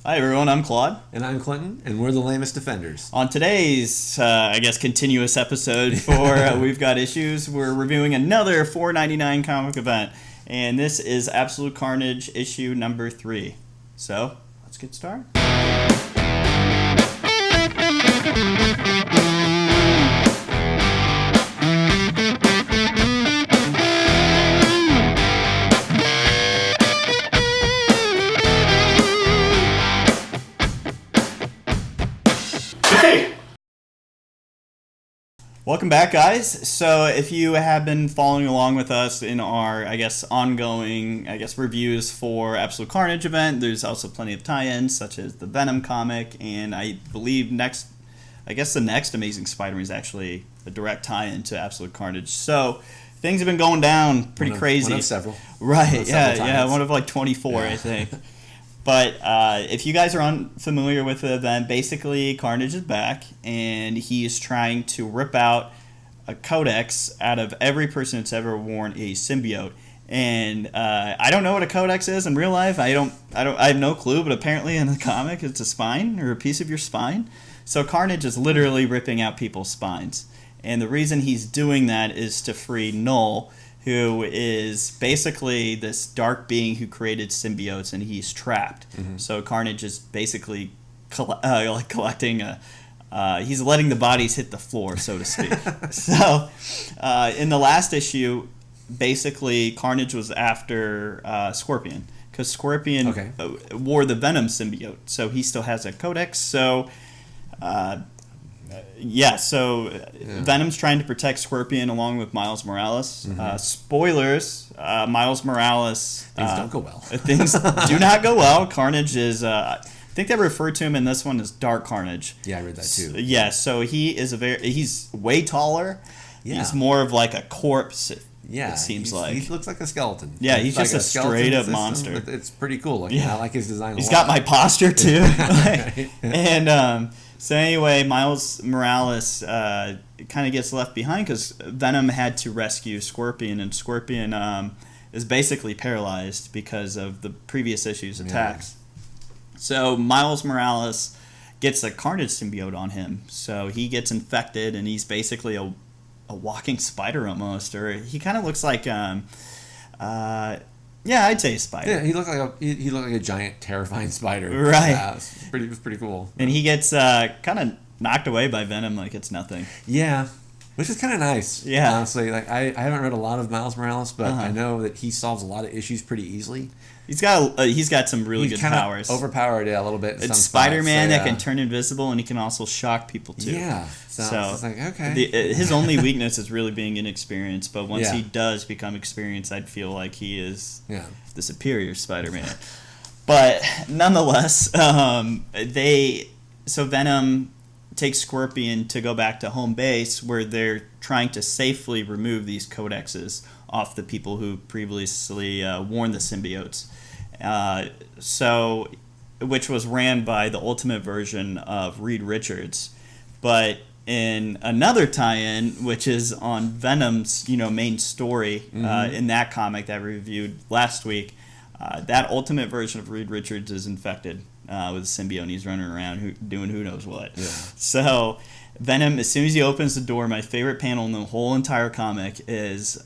Hi everyone, I'm Claude. And I'm Clinton, and we're the lamest defenders. On today's, continuous episode for We've Got Issues, we're reviewing another $4.99 comic event. And this is Absolute Carnage issue number 3. So, let's get started. Welcome back, guys. So if you have been following along with us in our, ongoing, reviews for Absolute Carnage event, there's also plenty of tie-ins, such as the Venom comic, and I believe the next Amazing Spider-Man is actually a direct tie-in to Absolute Carnage. So things have been going down pretty crazy. One of several. Right, one of like 24, I think. But if you guys are unfamiliar with the event, basically Carnage is back, and he is trying to rip out a codex out of every person that's ever worn a symbiote. And I don't know what a codex is in real life. I have no clue. But apparently in the comic, it's a spine or a piece of your spine. So Carnage is literally ripping out people's spines, and the reason he's doing that is to free Null, who is basically this dark being who created symbiotes, and he's trapped. Mm-hmm. So Carnage is basically collecting he's letting the bodies hit the floor, so to speak. So in the last issue, basically Carnage was after Scorpion, because Scorpion wore the Venom symbiote, so he still has a codex. So Venom's trying to protect Scorpion along with Miles Morales. Mm-hmm. Spoilers, Miles Morales... Things don't go well. Things do not go well. Carnage is... I think they refer to him in this one as Dark Carnage. Yeah, I read that too. So he is he's way taller. Yeah. He's more of like a corpse, it seems like. He looks like a skeleton. Yeah, he's just a straight-up monster. It's pretty cool looking. Yeah. I like his design a lot. He's got my posture, too. And... So anyway, Miles Morales kind of gets left behind because Venom had to rescue Scorpion, and Scorpion is basically paralyzed because of the previous issue's attacks. Yeah. So Miles Morales gets a Carnage symbiote on him, so he gets infected, and he's basically a walking spider almost, or he kind of looks like... I'd say a spider. Yeah, he looked like a giant, terrifying spider. Right. It was pretty cool. And he gets kind of knocked away by Venom like it's nothing. Yeah, which is kind of nice. Yeah. Honestly, like I haven't read a lot of Miles Morales, but I know that he solves a lot of issues pretty easily. He's got some really good powers. Overpowered, a little bit. It's Spider-Man that can turn invisible, and he can also shock people too. Yeah. So it's like, okay. His only weakness is really being inexperienced, but once he does become experienced, I'd feel like he is the superior Spider-Man. But nonetheless, Venom takes Scorpion to go back to home base, where they're trying to safely remove these codexes off the people who previously worn the symbiotes. Which was ran by the Ultimate version of Reed Richards. But in another tie-in, which is on Venom's main story, in that comic that we reviewed last week, that Ultimate version of Reed Richards is infected with a symbiote, and he's running around doing who knows what. Yeah. So Venom, as soon as he opens the door, my favorite panel in the whole entire comic is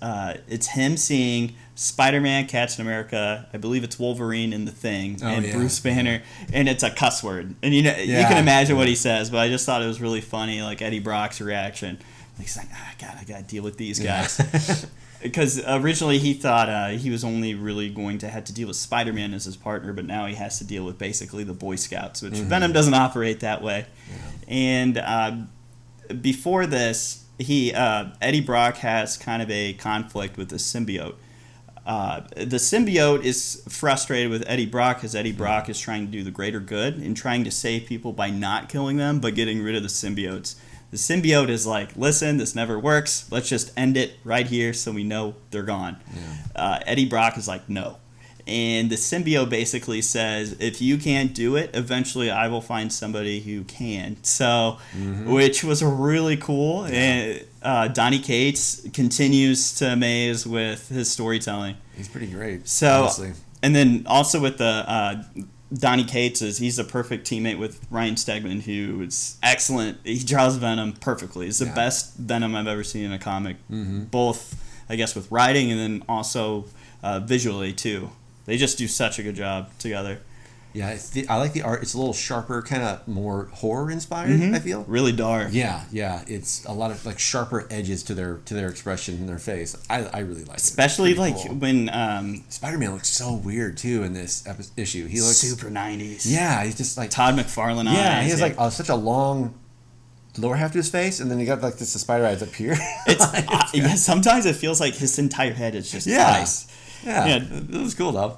it's him seeing Spider-Man, Captain America, I believe it's Wolverine and the Thing, Bruce Banner, and it's a cuss word. And you can imagine what he says, but I just thought it was really funny, like Eddie Brock's reaction. He's like, God, I got to deal with these guys. Because originally he thought he was only really going to have to deal with Spider-Man as his partner, but now he has to deal with basically the Boy Scouts, which Venom doesn't operate that way. Yeah. And before this, Eddie Brock has kind of a conflict with the symbiote. The symbiote is frustrated with Eddie Brock because Eddie Brock is trying to do the greater good and trying to save people by not killing them, but getting rid of the symbiotes. The symbiote is like, listen, this never works. Let's just end it right here so we know they're gone. Yeah. Eddie Brock is like, no. And the symbiote basically says, if you can't do it, eventually I will find somebody who can. So, which was really cool. Yeah. And Donny Cates continues to amaze with his storytelling. He's pretty great, so, honestly. And then also with the Donny Cates he's a perfect teammate with Ryan Stegman, who is excellent. He draws Venom perfectly. It's the best Venom I've ever seen in a comic, both, I guess, with writing and then also visually, too. They just do such a good job together. Yeah, I like the art. It's a little sharper, kind of more horror inspired. I feel really dark. Yeah. It's a lot of like sharper edges to their expression in their face. I really like especially it. Especially like cool. When Spider-Man looks so weird too in this issue. He looks super 90s. Yeah, he's just like Todd McFarlane eyes. Yeah, he has like such a long lower half to his face, and then you got like this the spider eyes up here. It's sometimes it feels like his entire head is just ice. Yeah, it was cool though.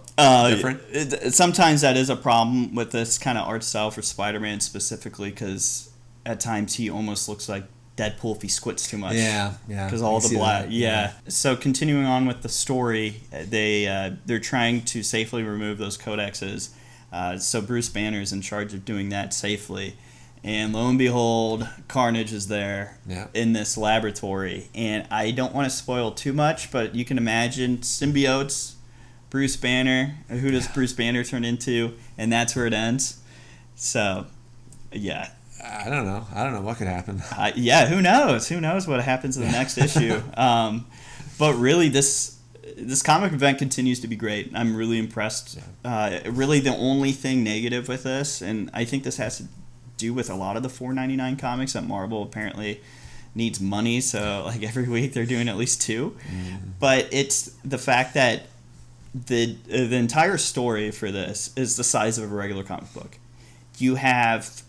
Different. Sometimes that is a problem with this kind of art style for Spider-Man specifically, because at times he almost looks like Deadpool if he squints too much. Yeah. Because all the black. Yeah. So continuing on with the story, they're trying to safely remove those codexes. So Bruce Banner is in charge of doing that safely. And lo and behold, Carnage is there in this laboratory. And I don't want to spoil too much, but you can imagine symbiotes, Bruce Banner. Who does Bruce Banner turn into? And that's where it ends. So, yeah. I don't know what could happen. Who knows? Who knows what happens in the next issue? But really, this comic event continues to be great. I'm really impressed. Really, the only thing negative with this, and I think this has to do with a lot of the $4.99 comics that Marvel apparently needs money, so like every week they're doing at least 2. But it's the fact that the entire story for this is the size of a regular comic book. You have,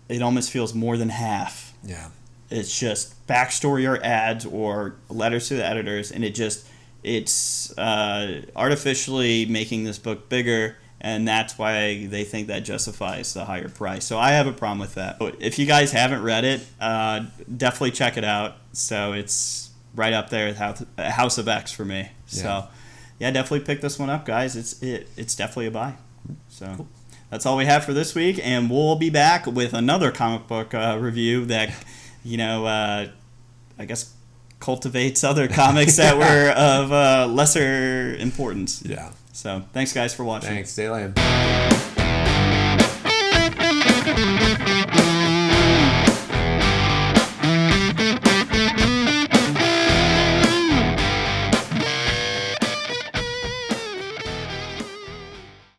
it almost feels more than half. Yeah. It's just backstory or ads or letters to the editors, and it's artificially making this book bigger. And that's why they think that justifies the higher price. So I have a problem with that. If you guys haven't read it, definitely check it out. So it's right up there with House of X for me. So yeah, definitely pick this one up, guys. It's definitely a buy. So cool. That's all we have for this week, and we'll be back with another comic book review that, I guess, cultivates other comics that were of lesser importance. Yeah. So, thanks guys for watching. Thanks. Stay lame.